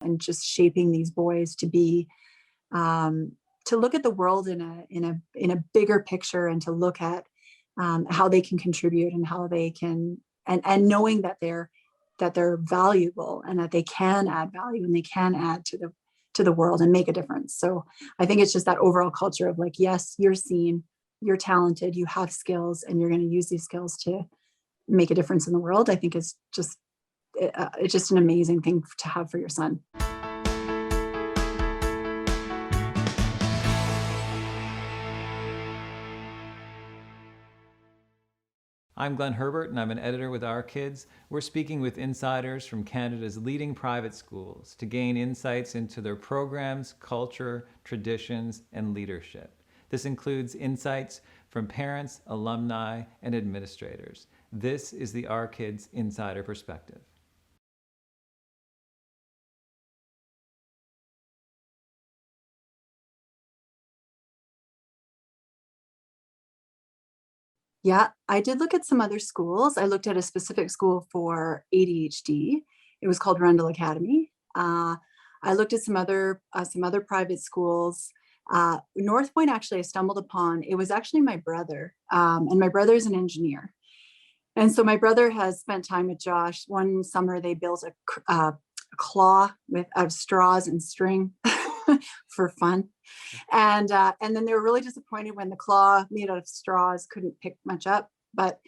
and just shaping these boys to be, to look at the world in a bigger picture, and to look at how they can contribute, and how they can, and knowing that they're valuable, and that they can add value, and they can add to the world and make a difference. So I think it's just that overall culture of like, yes, you're seen, you're talented, you have skills, and you're going to use these skills to make a difference in the world. I think it's just an amazing thing to have for your son. I'm Glenn Herbert, and I'm an editor with Our Kids. We're speaking with insiders from Canada's leading private schools to gain insights into their programs, culture, traditions, and leadership. This includes insights from parents, alumni, and administrators. This is the Our Kids Insider Perspective. Yeah, I did look at some other schools. I looked at a specific school for ADHD. It was called Rundle Academy. I looked at some other private schools. North Point, actually, I stumbled upon. It was actually my brother, and my brother is an engineer. And so my brother has spent time with Josh. One summer, they built a claw of straws and string for fun. And then they were really disappointed when the claw made out of straws couldn't pick much up. But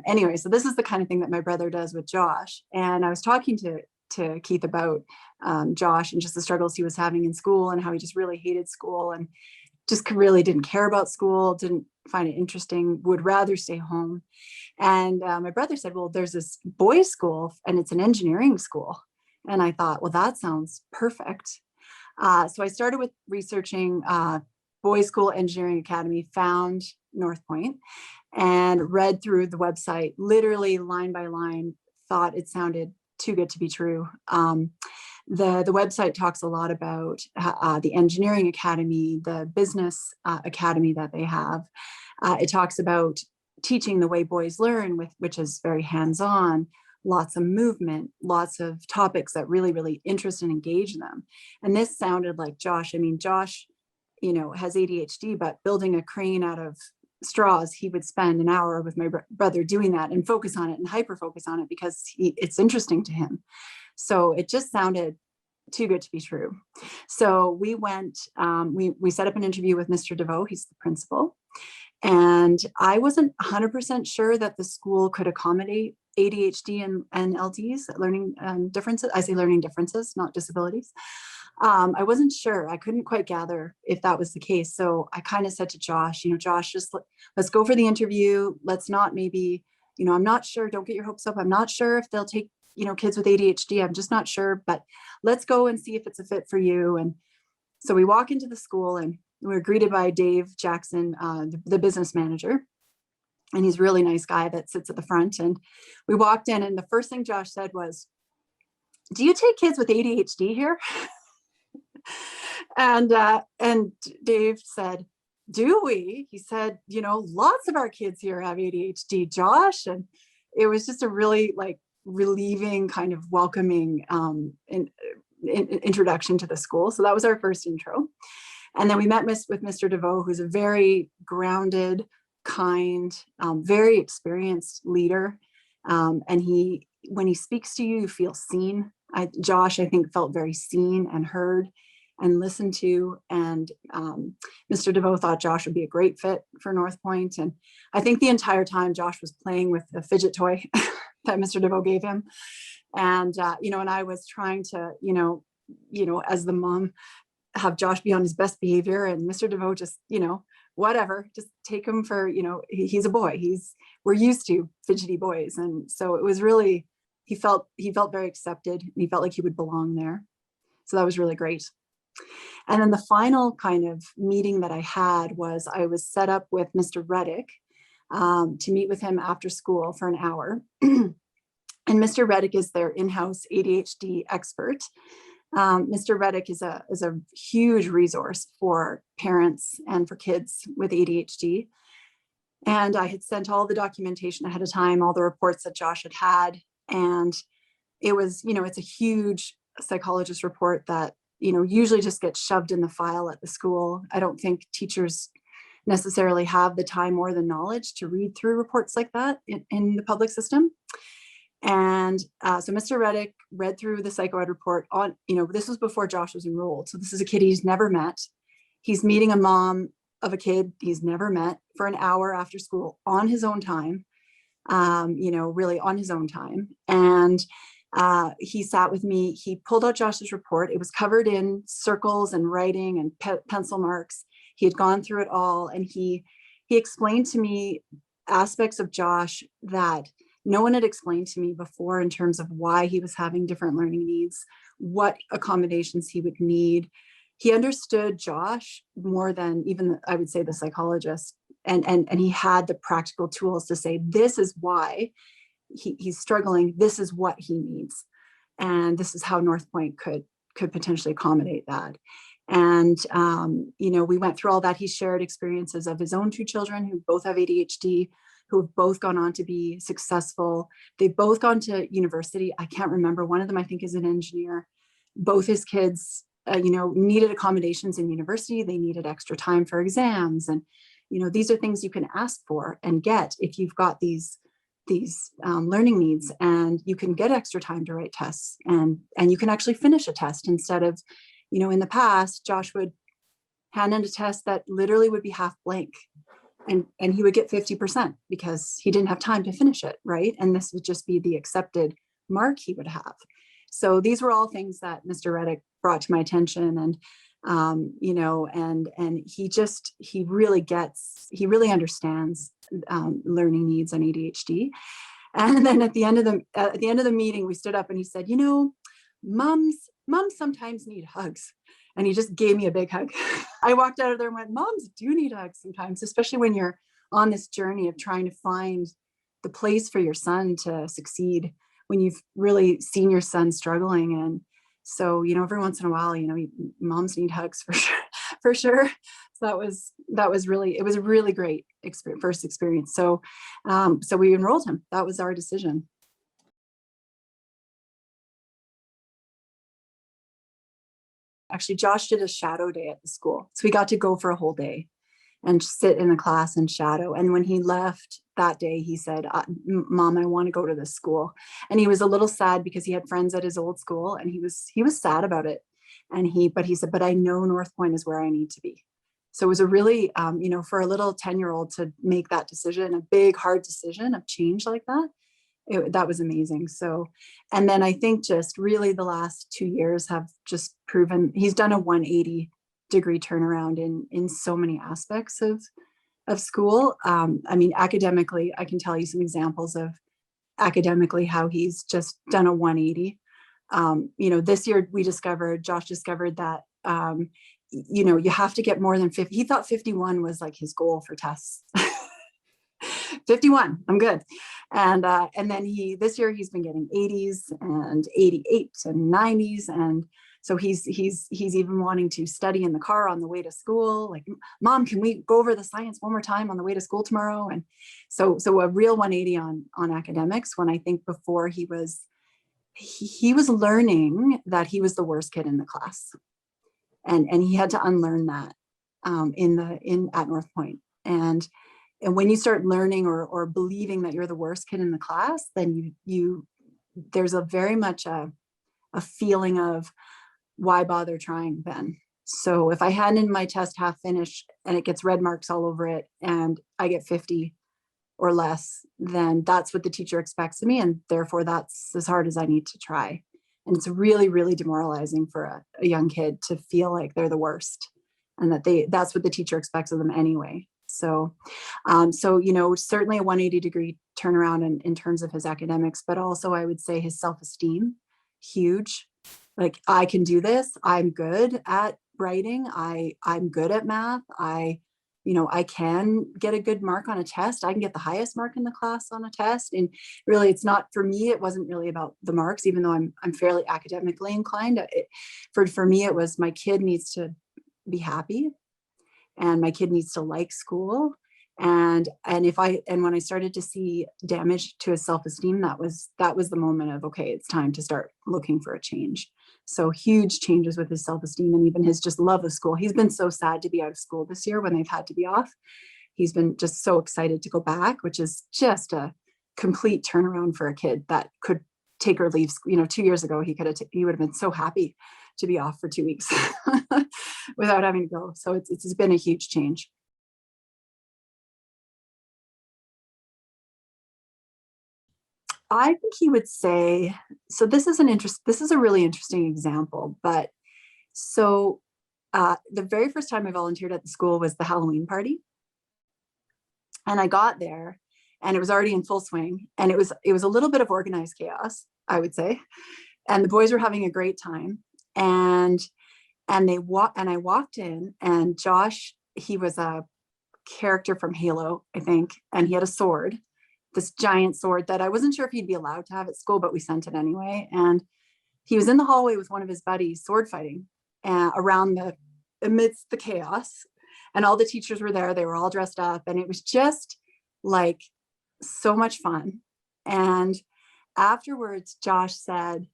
anyway, so this is the kind of thing that my brother does with Josh. And I was talking to Keith about Josh and just the struggles he was having in school, and how he just really hated school, and just really didn't care about school, didn't find it interesting, would rather stay home. And my brother said, well, there's this boys' school, and it's an engineering school. And I thought, well, that sounds perfect. So I started with researching Boys School Engineering Academy, found North Point, and read through the website, literally line by line, thought it sounded too good to be true. The website talks a lot about the engineering academy, the business academy that they have. It talks about teaching the way boys learn, which is very hands-on, lots of movement, lots of topics that really, really interest and engage them. And this sounded like Josh. I mean, Josh, has ADHD, but building a crane out of straws, he would spend an hour with my brother doing that and focus on it and hyper focus on it because it's interesting to him. So it just sounded too good to be true. So we went, we set up an interview with Mr. DeVoe. He's the principal. And I wasn't 100% sure that the school could accommodate ADHD and LDs, learning differences. I say learning differences, not disabilities. I wasn't sure. I couldn't quite gather if that was the case. So I kind of said to Josh, Josh, just let's go for the interview. Let's not maybe, I'm not sure. Don't get your hopes up. I'm not sure if they'll take, kids with ADHD. I'm just not sure, but let's go and see if it's a fit for you. And so we walk into the school, and we were greeted by Dave Jackson, the business manager. And he's a really nice guy that sits at the front. And we walked in, and the first thing Josh said was, "Do you take kids with ADHD here?" and Dave said, "Do we?" He said, "Lots of our kids here have ADHD, Josh." And it was just a really relieving, kind of welcoming introduction to the school. So that was our first intro. And then we met with Mr. DeVoe, who's a very grounded, kind, very experienced leader. And when he speaks to you, you feel seen. Josh, I think, felt very seen and heard and listened to. And Mr. DeVoe thought Josh would be a great fit for North Point. And I think the entire time Josh was playing with a fidget toy that Mr. DeVoe gave him. And, and I was trying to, as the mom, have Josh be on his best behavior, and Mr. DeVoe just, whatever, just take him for, he's a boy. We're used to fidgety boys. And so it was really, he felt very accepted, and he felt like he would belong there. So that was really great. And then the final kind of meeting that I had was I was set up with Mr. Reddick to meet with him after school for an hour. And Mr. Reddick is their in-house ADHD expert. Mr. Reddick is a huge resource for parents and for kids with ADHD. And I had sent all the documentation ahead of time, all the reports that Josh had. And it was, it's a huge psychologist report that, usually just gets shoved in the file at the school. I don't think teachers necessarily have the time or the knowledge to read through reports like that in the public system. And so Mr. Reddick read through the psychoed report on, this was before Josh was enrolled. So this is a kid he's never met. He's meeting a mom of a kid he's never met for an hour after school on his own time, really on his own time. And he sat with me, he pulled out Josh's report. It was covered in circles and writing and pencil marks. He had gone through it all, and he explained to me aspects of Josh that no one had explained to me before in terms of why he was having different learning needs, what accommodations he would need. He understood Josh more than even, I would say, the psychologist. And he had the practical tools to say, this is why he's struggling. This is what he needs. And this is how North Point could potentially accommodate that. And, we went through all that. He shared experiences of his own two children who both have ADHD, who have both gone on to be successful. They've both gone to university. I can't remember. One of them, I think, is an engineer. Both his kids, needed accommodations in university. They needed extra time for exams. And, these are things you can ask for and get if you've got these learning needs, and you can get extra time to write tests, and you can actually finish a test instead of, in the past, Josh would hand in a test that literally would be half blank. And he would get 50% because he didn't have time to finish it, right? And this would just be the accepted mark he would have. So these were all things that Mr. Reddick brought to my attention, and and he really understands learning needs and ADHD. And then at the end of the meeting, we stood up and he said, moms sometimes need hugs. And he just gave me a big hug. I walked out of there and went, moms do need hugs sometimes, especially when you're on this journey of trying to find the place for your son to succeed, when you've really seen your son struggling. And so, every once in a while, moms need hugs for sure, for sure. So it was a really great first experience. So we enrolled him. That was our decision. Actually, Josh did a shadow day at the school. So we got to go for a whole day and sit in the class and shadow. And when he left that day, he said, Mom, I want to go to this school. And he was a little sad because he had friends at his old school, and he was sad about it. But he said, but I know North Point is where I need to be. So it was a really, for a little 10-year-old to make that decision, a big, hard decision of change like that, that was amazing. So, and then I think just really the last 2 years have just proven he's done a 180-degree turnaround in so many aspects of school. Academically, I can tell you some examples of academically how he's just done a 180. This year Josh discovered that, you have to get more than 50. He thought 51 was like his goal for tests. 51, I'm good. And then this year he's been getting 80s and 88s and 90s. And so he's even wanting to study in the car on the way to school. Like, Mom, can we go over the science one more time on the way to school tomorrow? And so a real 180 on academics, when I think before he was learning that he was the worst kid in the class. And he had to unlearn that at North Point. And when you start learning or believing that you're the worst kid in the class, then there's a very much a feeling of, why bother trying then? So if I hand in my test half finished and it gets red marks all over it and I get 50 or less, then that's what the teacher expects of me. And therefore that's as hard as I need to try. And it's really, really demoralizing for a young kid to feel like they're the worst, and that's what the teacher expects of them anyway. So, certainly a 180-degree turnaround in terms of his academics, but also I would say his self-esteem, huge. Like, I can do this. I'm good at writing. I'm good at math. I can get a good mark on a test. I can get the highest mark in the class on a test. And really, it's not, for me, it wasn't really about the marks, even though I'm fairly academically inclined. For me, it was, my kid needs to be happy, and my kid needs to like school. And when I started to see damage to his self-esteem, that was the moment of, okay, it's time to start looking for a change. So huge changes with his self-esteem and even his just love of school. He's been so sad to be out of school this year when they've had to be off. He's been just so excited to go back, which is just a complete turnaround for a kid that could take or leave. 2 years ago, he would have been so happy to be off for 2 weeks without having to go. So it's been a huge change. I think he would say, so this is a really interesting example, but so the very first time I volunteered at the school was the Halloween party. And I got there and it was already in full swing, and it was a little bit of organized chaos, I would say. And the boys were having a great time. And I walked in, and Josh, he was a character from Halo, I think, and he had a sword, this giant sword that I wasn't sure if he'd be allowed to have at school, but we sent it anyway. And he was in the hallway with one of his buddies sword fighting amidst the chaos. And all the teachers were there. They were all dressed up, and it was just like so much fun. And afterwards, Josh said,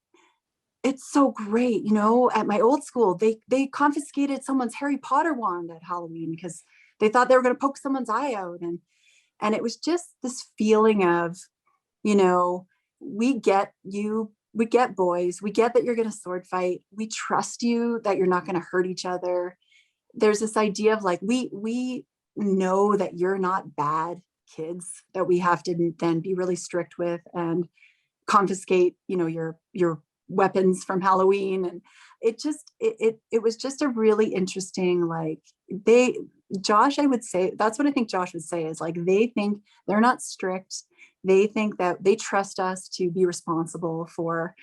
"It's so great. At my old school, they confiscated someone's Harry Potter wand at Halloween because they thought they were going to poke someone's eye out." And it was just this feeling of, we get you, we get boys, we get that you're going to sword fight. We trust you that you're not going to hurt each other. There's this idea of like, we know that you're not bad kids that we have to then be really strict with and confiscate, your weapons from Halloween. And it was just a really interesting, like, Josh, I would say, that's what I think Josh would say, is like, they think they're not strict. They think that they trust us to be responsible for,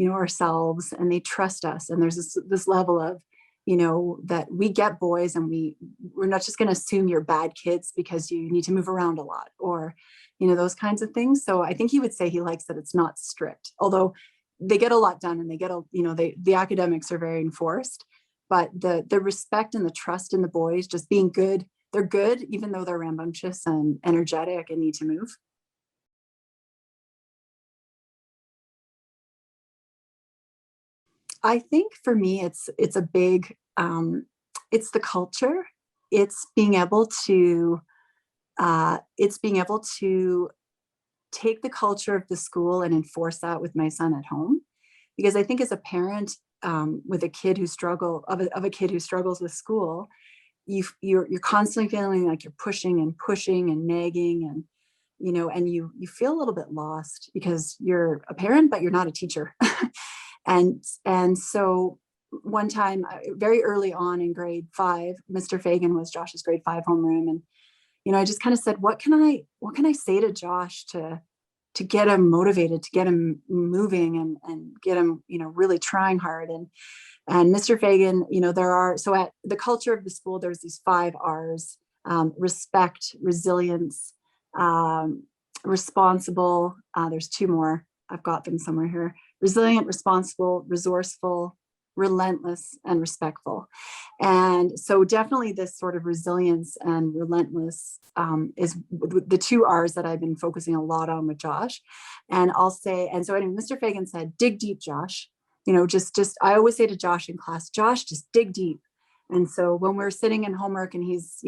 ourselves, and they trust us. And there's this level of, that we get boys, and we're not just going to assume you're bad kids because you need to move around a lot, or, those kinds of things. So I think he would say he likes that it's not strict, although they get a lot done, and the academics are very enforced, but the respect and the trust in the boys just being good. They're good, even though they're rambunctious and energetic and need to move. I think for me, it's a big, it's the culture. It's being able to, take the culture of the school and enforce that with my son at home. Because I think as a parent, with a kid of a kid who struggles with school, you're constantly feeling like you're pushing and pushing and nagging, and and you feel a little bit lost because you're a parent but you're not a teacher. And so one time, very early on in grade 5, Mr. Fagan was Josh's grade 5 homeroom, and I just kind of said, what can I say to Josh to get him motivated, to get him moving, and get him really trying hard. And Mr. Fagan, so at the culture of the school, there's these 5 R's: respect, resilience, responsible. There's 2 more. I've got them somewhere here: resilient, responsible, resourceful, relentless, and respectful. And so definitely this sort of resilience and relentless is the 2 R's that I've been focusing a lot on with Josh. And I'll say, and so anyway, Mr. Fagan said, dig deep, Josh. I always say to Josh in class, Josh, just dig deep. And so when we're sitting in homework and he's,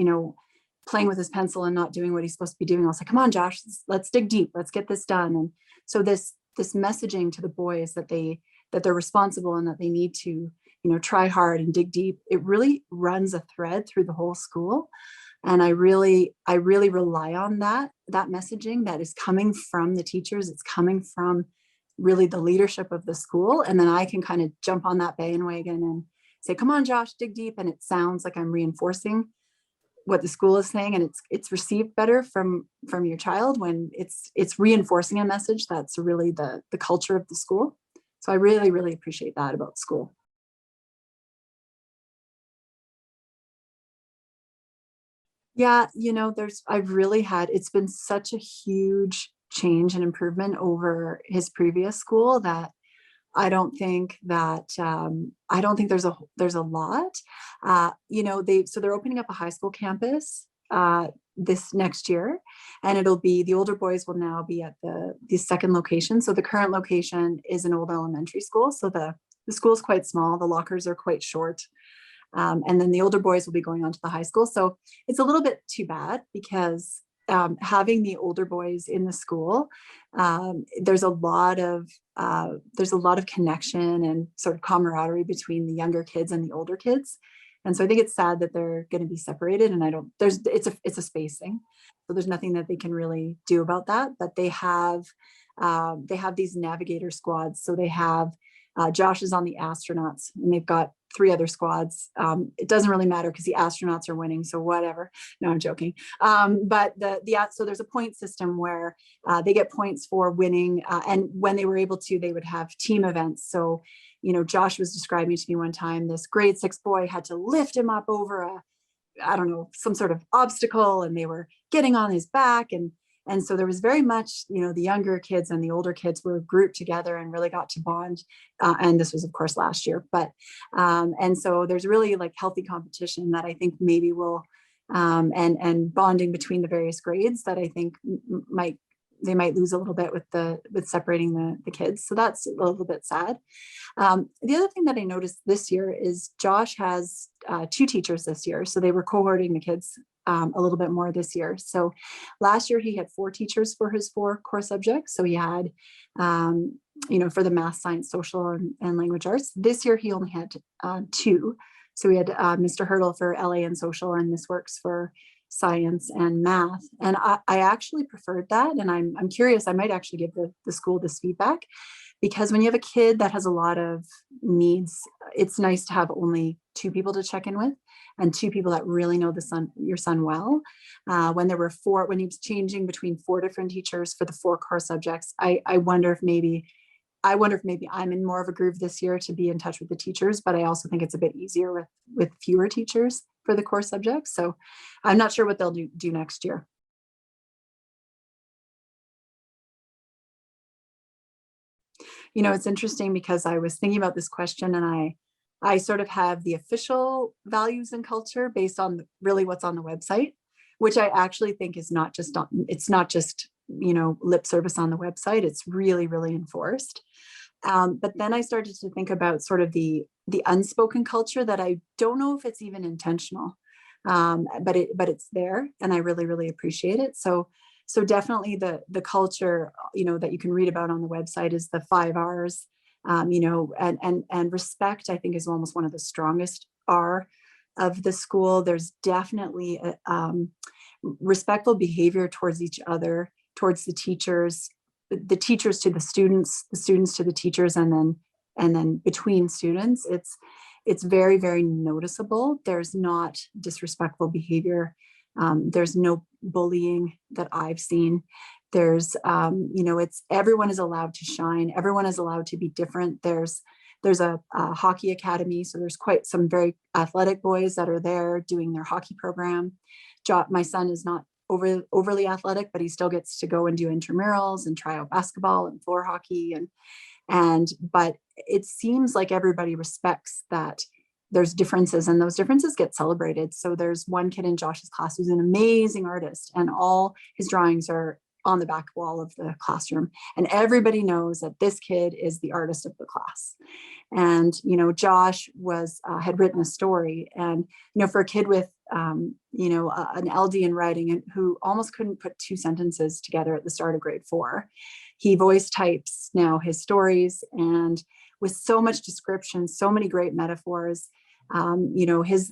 playing with his pencil and not doing what he's supposed to be doing, I'll say, come on, Josh, let's dig deep. Let's get this done. And so this messaging to the boys that they're responsible and that they need to, try hard and dig deep, it really runs a thread through the whole school. And I really rely on that messaging that is coming from the teachers. It's coming from really the leadership of the school. And then I can kind of jump on that bandwagon and say, come on, Josh, dig deep. And it sounds like I'm reinforcing what the school is saying, and it's received better from your child when it's reinforcing a message that's really the culture of the school. So I really, really appreciate that about school. Yeah, it's been such a huge change and improvement over his previous school that I don't think there's a lot. They're opening up a high school campus this next year, and the older boys will now be at the second location. So the current location is an old elementary school. So the school's quite small. The lockers are quite short. And then the older boys will be going on to the high school. So it's a little bit too bad because having the older boys in the school, there's a lot of connection and sort of camaraderie between the younger kids and the older kids. And so I think it's sad that they're going to be separated. And it's a space thing. So there's nothing that they can really do about that. But they have these navigator squads. So they have Josh is on the astronauts, and they've got 3 other squads. It doesn't really matter because the astronauts are winning, so whatever. No, I'm joking. But so there's a point system where they get points for winning, and when they were able to, they would have team events. So, Josh was describing to me one time, this grade 6 boy had to lift him up over some sort of obstacle, and they were getting on his back, and so there was very much, the younger kids and the older kids were grouped together and really got to bond. And this was, of course, last year. But and so there's really like healthy competition that I think maybe will, and bonding between the various grades that I think they might lose a little bit with separating the kids. So that's a little bit sad. The other thing that I noticed this year is Josh has 2 teachers this year. So they were cohorting the kids a little bit more this year. So last year he had 4 teachers for his 4 core subjects. So he had, for the math, science, social, and language arts. This year he only had 2. So we had Mr. Hurdle for LA and social, and Miss Works for science and math. And I actually preferred that. And I'm curious, I might actually give the school this feedback, because when you have a kid that has a lot of needs, it's nice to have only 2 people to check in with, and 2 people that really know your son well. When there were 4, when he was changing between 4 different teachers for the 4 core subjects, I wonder if maybe I'm in more of a groove this year to be in touch with the teachers, but I also think it's a bit easier with fewer teachers for the core subjects. So I'm not sure what they'll do next year. It's interesting because I was thinking about this question, and I sort of have the official values and culture based on really what's on the website, which I actually think is not just lip service on the website. It's really, really enforced. But then I started to think about sort of the unspoken culture that I don't know if it's even intentional, but it's there, and I really, really appreciate it. So definitely the culture, that you can read about on the website is the 5 R's, and respect, I think, is almost one of the strongest R of the school. There's definitely respectful behavior towards each other, towards the teachers to the students to the teachers, and then between students. It's very, very noticeable. There's not disrespectful behavior. There's no bullying that I've seen. There's, it's everyone is allowed to shine. Everyone is allowed to be different. There's a hockey academy. So there's quite some very athletic boys that are there doing their hockey program. My son is not overly athletic, but he still gets to go and do intramurals and try out basketball and floor hockey. But it seems like everybody respects that there's differences, and those differences get celebrated. So there's one kid in Josh's class who's an amazing artist, and all his drawings are on the back wall of the classroom. And everybody knows that this kid is the artist of the class. And, Josh had written a story, and, for a kid with, an LD in writing, and who almost couldn't put 2 sentences together at the start of grade 4, he voice types now his stories, and with so much description, so many great metaphors.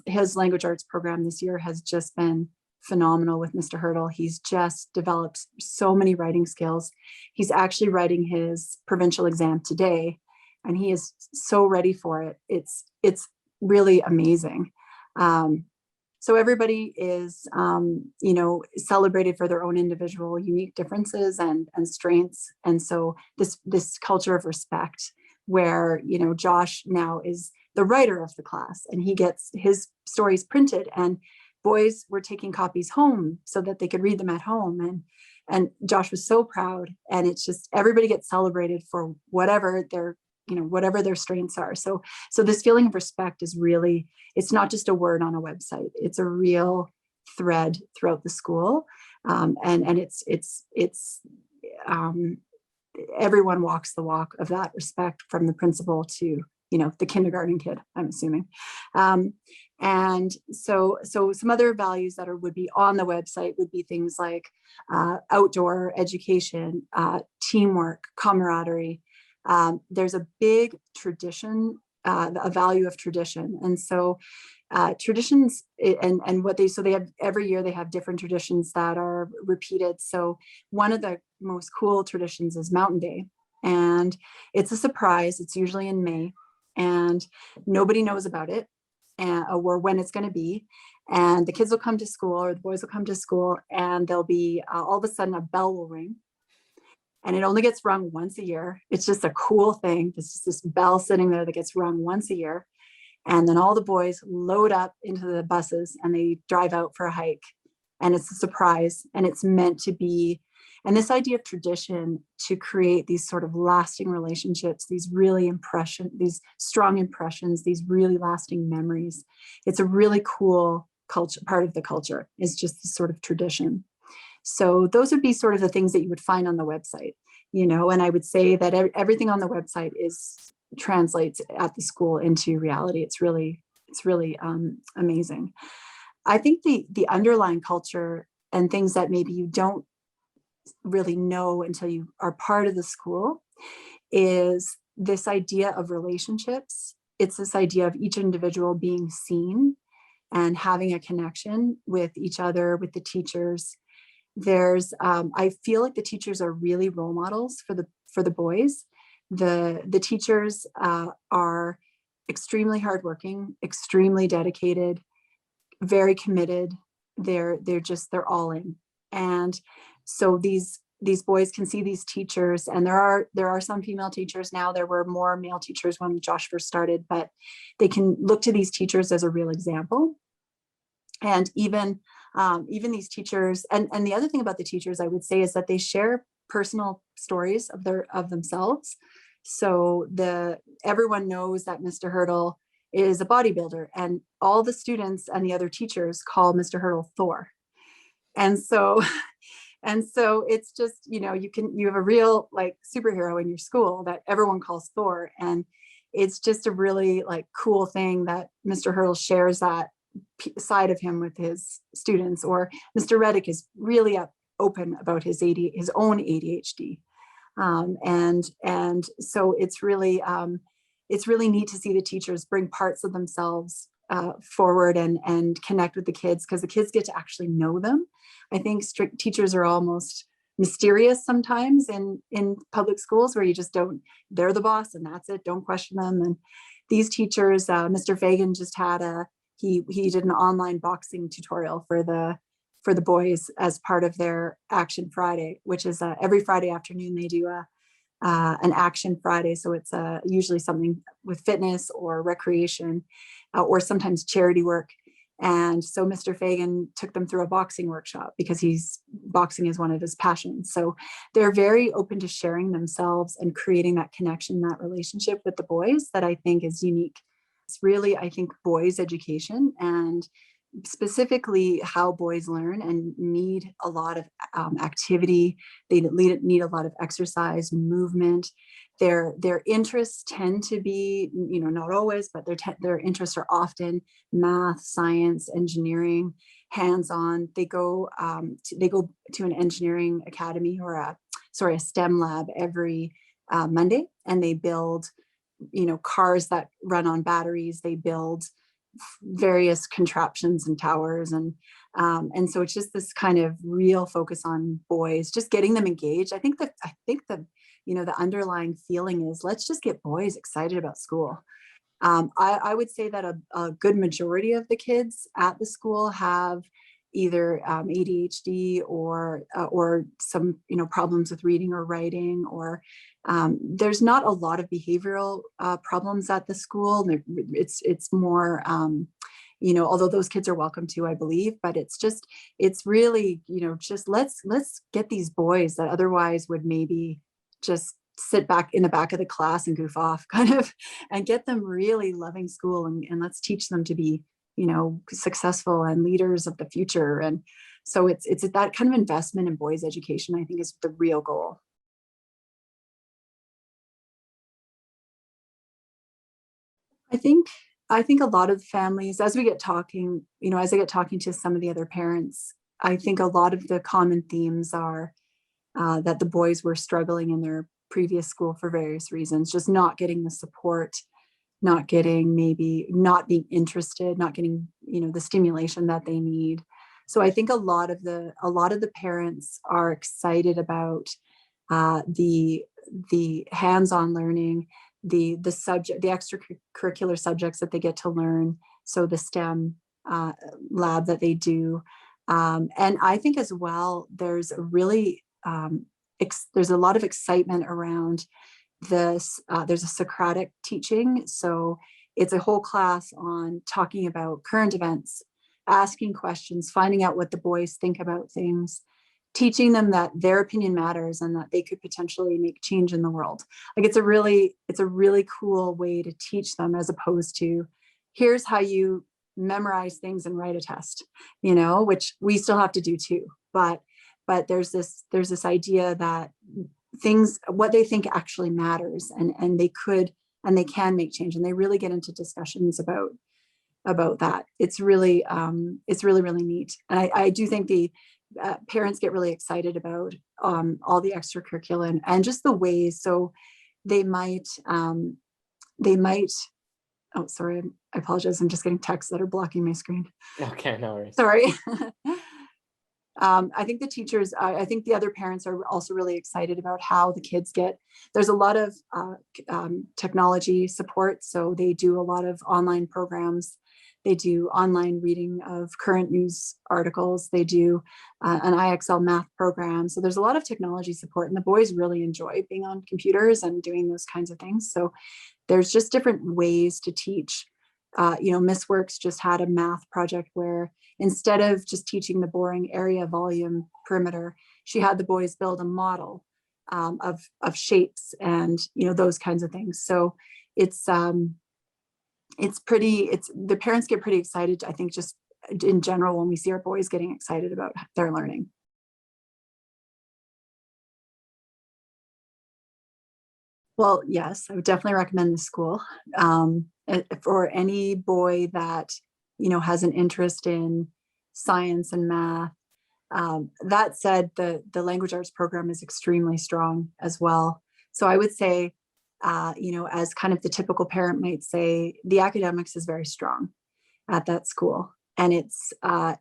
His language arts program this year has just been phenomenal with Mr. Hurdle. He's just developed so many writing skills. He's actually writing his provincial exam today, and he is so ready for it. It's really amazing. So everybody is, celebrated for their own individual unique differences and strengths. And so this culture of respect, where, Josh now is the writer of the class, and he gets his stories printed, and boys were taking copies home so that they could read them at home. And Josh was so proud, and it's just, everybody gets celebrated for whatever their strengths are. So this feeling of respect is really, it's not just a word on a website. It's a real thread throughout the school. And it's everyone walks the walk of that respect, from the principal to the kindergarten kid, I'm assuming. And so some other values that would be on the website would be things like outdoor education, teamwork, camaraderie. There's a big tradition, a value of tradition. And so traditions and they have every year they have different traditions that are repeated. So one of the most cool traditions is Mountain Day. And it's a surprise. It's usually in May and nobody knows about it or when it's going to be. And the kids will come to school or the boys will come to school and there'll be all of a sudden a bell will ring. And it only gets rung once a year. It's just a cool thing. It's just this bell sitting there that gets rung once a year. And then all the boys load up into the buses and they drive out for a hike. And it's a surprise. And it's meant to be, and this idea of tradition to create these sort of lasting relationships, these strong impressions, these really lasting memories. It's a really cool culture, part of the culture is just this sort of tradition. So those would be sort of the things that you would find on the website, and I would say that everything on the website translates at the school into reality. It's really amazing. I think the underlying culture and things that maybe you don't really know until you are part of the school is this idea of relationships. It's this idea of each individual being seen and having a connection with each other, with the teachers. I feel like the teachers are really role models for the boys. The teachers are extremely hardworking, extremely dedicated, very committed. They're all in. And so these boys can see these teachers, and there are some female teachers now. There were more male teachers when Josh first started, but they can look to these teachers as a real example. And even these teachers, and the other thing about the teachers, I would say, is that they share personal stories of themselves. So everyone knows that Mr. Hurdle is a bodybuilder, and all the students and the other teachers call Mr. Hurdle Thor. And so it's just, you have a real like superhero in your school that everyone calls Thor. And it's just a really like cool thing that Mr. Hurdle shares that side of him with his students. Or Mr. Reddick is really open about his own ADHD. And so it's really neat to see the teachers bring parts of themselves forward and connect with the kids, because the kids get to actually know them. I think strict teachers are almost mysterious sometimes in public schools, where you just they're the boss and that's it, don't question them. And these teachers, Mr. Fagan just had he did an online boxing tutorial for the boys as part of their Action Friday, which is every Friday afternoon they do an Action Friday. So it's usually something with fitness or recreation or sometimes charity work. And so Mr. Fagan took them through a boxing workshop because boxing is one of his passions. So they're very open to sharing themselves and creating that connection, that relationship with the boys that I think is unique. It's really, I think, boys' education, and specifically how boys learn and need a lot of activity. They need a lot of exercise, movement. Their interests tend to be, not always, but their interests are often math, science, engineering, hands-on. They go to an engineering academy or a STEM lab every Monday, and they build, cars that run on batteries. They build various contraptions and towers, and so it's just this kind of real focus on boys, just getting them engaged. I think the the underlying feeling is, let's just get boys excited about school. I would say that a good majority of the kids at the school have either ADHD or some problems with reading or writing, or there's not a lot of behavioral problems at the school. It's more although those kids are welcome to, I believe, but it's really just let's get these boys that otherwise would maybe just sit back in the back of the class and goof off kind of, and get them really loving school, and let's teach them to be successful and leaders of the future. And so it's that kind of investment in boys' education, I think, is the real goal. I think I think a lot of families, as we get talking, as I get talking to some of the other parents, I think a lot of the common themes are that the boys were struggling in their previous school for various reasons, just not getting the support, not getting, maybe not being interested, not getting, the stimulation that they need. So I think a lot of the parents are excited about the hands-on learning, the extracurricular subjects that they get to learn. So the STEM uh, lab that they do. And I think as well, there's a lot of excitement around this. There's a Socratic teaching. So it's a whole class on talking about current events, asking questions, finding out what the boys think about things, teaching them that their opinion matters and that they could potentially make change in the world. Like it's a really cool way to teach them, as opposed to here's how you memorize things and write a test, which we still have to do too. But there's this idea that what they think actually matters, and they can make change, and they really get into discussions about that. It's really neat. And I do think the parents get really excited about all the extracurricular and just the ways. So they might, they might, oh, sorry, I apologize. I'm just getting texts that are blocking my screen. Okay, no worries. Sorry. I think the teachers, I think the other parents are also really excited about how the kids there's a lot of technology support. So they do a lot of online programs. They do online reading of current news articles. They do an IXL math program. So there's a lot of technology support, and the boys really enjoy being on computers and doing those kinds of things. So there's just different ways to teach. Miss Works just had a math project where instead of just teaching the boring area, volume, perimeter, she had the boys build a model of shapes and those kinds of things. So the parents get pretty excited, I think, just in general, when we see our boys getting excited about their learning. Well, yes, I would definitely recommend the school for any boy that has an interest in science and math. That said, the language arts program is extremely strong as well. So I would say, as kind of the typical parent might say, the academics is very strong at that school, and the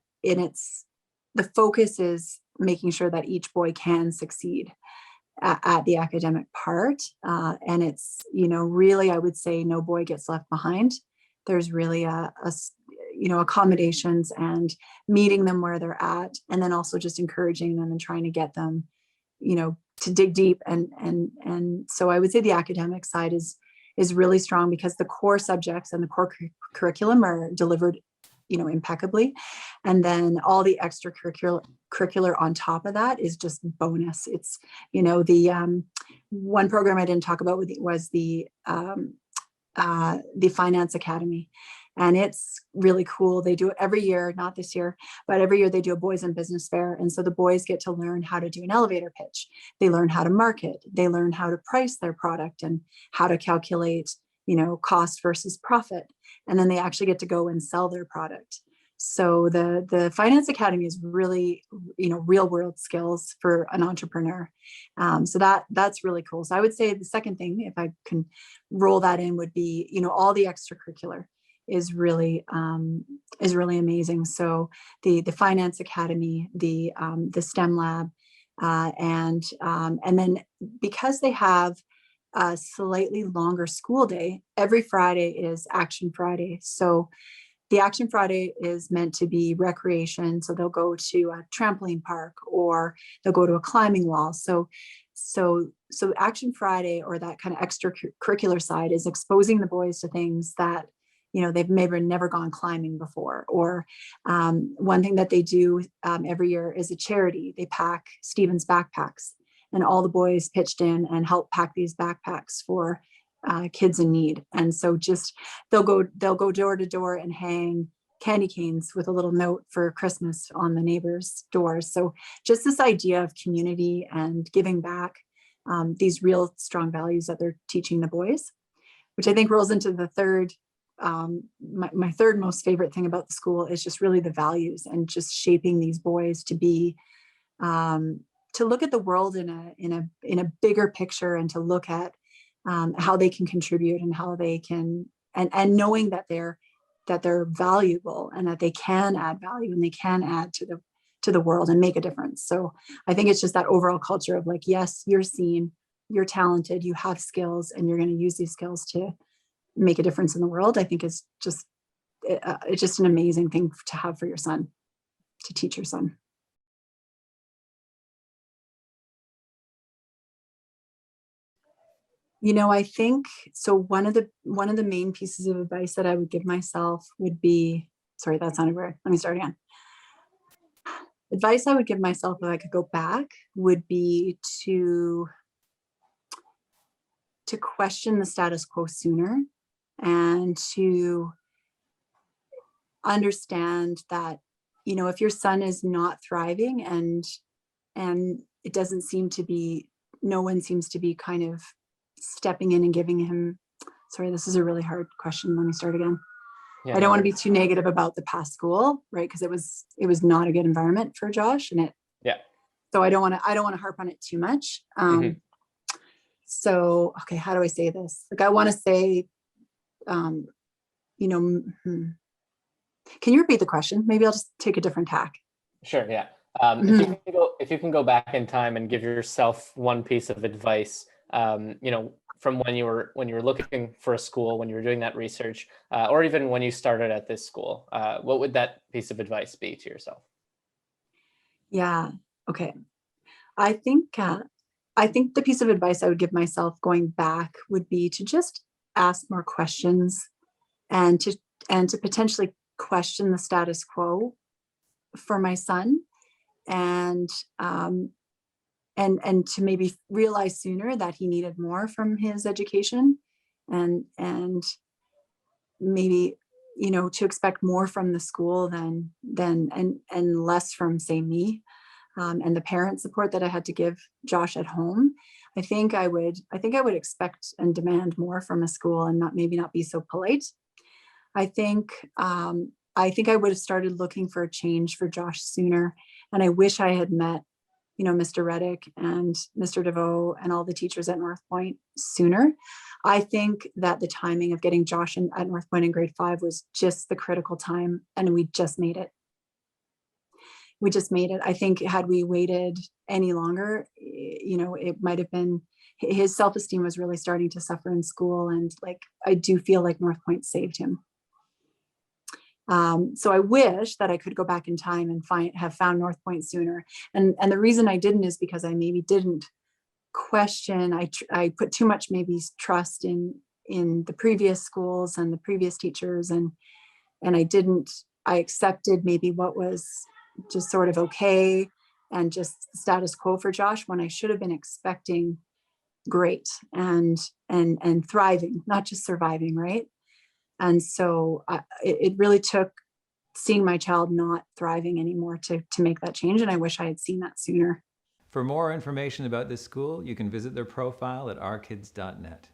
focus is making sure that each boy can succeed at the academic part. And it's, really, I would say no boy gets left behind. There's really accommodations and meeting them where they're at, and then also just encouraging them and trying to get them, to dig deep. And so I would say the academic side is really strong, because the core subjects and the core curriculum are delivered impeccably. And then all the extracurricular on top of that is just bonus. It's, the one program I didn't talk about was the Finance Academy. And it's really cool. They do it every year, not this year, but every year they do a boys in business fair. And so the boys get to learn how to do an elevator pitch. They learn how to market. They learn how to price their product and how to calculate, cost versus profit. And then they actually get to go and sell their product. So the Finance Academy is really, real world skills for an entrepreneur. So that's really cool. So I would say the second thing, if I can roll that in, would be, all the extracurricular is really amazing. So the Finance Academy, the STEM lab, and then because they have a slightly longer school day, every Friday is Action Friday. So the Action Friday is meant to be recreation. So they'll go to a trampoline park, or they'll go to a climbing wall. So Action Friday, or that kind of extracurricular side, is exposing the boys to things that they've maybe never gone climbing before. Or one thing that they do every year is a charity. They pack Stephen's backpacks, and all the boys pitched in and helped pack these backpacks for kids in need. And so just they'll go door to door and hang candy canes with a little note for Christmas on the neighbors' doors. So just this idea of community and giving back, these real strong values that they're teaching the boys, which I think rolls into the third my third most favorite thing about the school is just really the values and just shaping these boys to be, to look at the world in a bigger picture, and to look at how they can contribute, and how they can, and knowing that they're valuable, and that they can add value, and they can add to the world and make a difference. So I think it's just that overall culture of like, yes, you're seen, you're talented, you have skills, and you're going to use these skills to make a difference in the world. I think is just, it's just an amazing thing to have for your son, to teach your son. I think so. One of the main pieces of advice that I would give myself would be, sorry, that sounded weird. Let me start again. Advice I would give myself if I could go back would be to question the status quo sooner, and to understand that, if your son is not thriving, and it doesn't seem to be, no one seems to be kind of stepping in and giving him, sorry, this is a really hard question. Let me start again. Yeah, I don't no want to be worries. too negative about the past school, right? Because it was not a good environment for Josh, Yeah. so I don't want to harp on it too much. Mhm. So, okay, how do I say this? Like, I want to say, um, can you repeat the question? Maybe I'll just take a different tack. Sure. Yeah. Mhm. If you can go back in time and give yourself one piece of advice, from when you were looking for a school, when you were doing that research, or even when you started at this school, what would that piece of advice be to yourself? Yeah. Okay. I think, the piece of advice I would give myself going back would be to just ask more questions, and to potentially question the status quo for my son, and to maybe realize sooner that he needed more from his education, and maybe, to expect more from the school and less from, say, me, and the parent support that I had to give Josh at home. I think I would expect and demand more from a school, and not be so polite. I think I would have started looking for a change for Josh sooner. And I wish I had met, Mr. Reddick and Mr. DeVoe and all the teachers at North Point sooner. I think that the timing of getting Josh at North Point in grade 5 was just the critical time, and we just made it. I think had we waited any longer, it might have been, his self-esteem was really starting to suffer in school. And like, I do feel like North Point saved him. So I wish that I could go back in time and have found North Point sooner. And the reason I didn't is because I maybe didn't question. I put too much maybe trust in the previous schools and the previous teachers, and I accepted maybe what was just sort of okay, and just status quo for Josh, when I should have been expecting great and thriving, not just surviving, right? And so it really took seeing my child not thriving anymore to make that change. And I wish I had seen that sooner. For more information about this school, you can visit their profile at ourkids.net.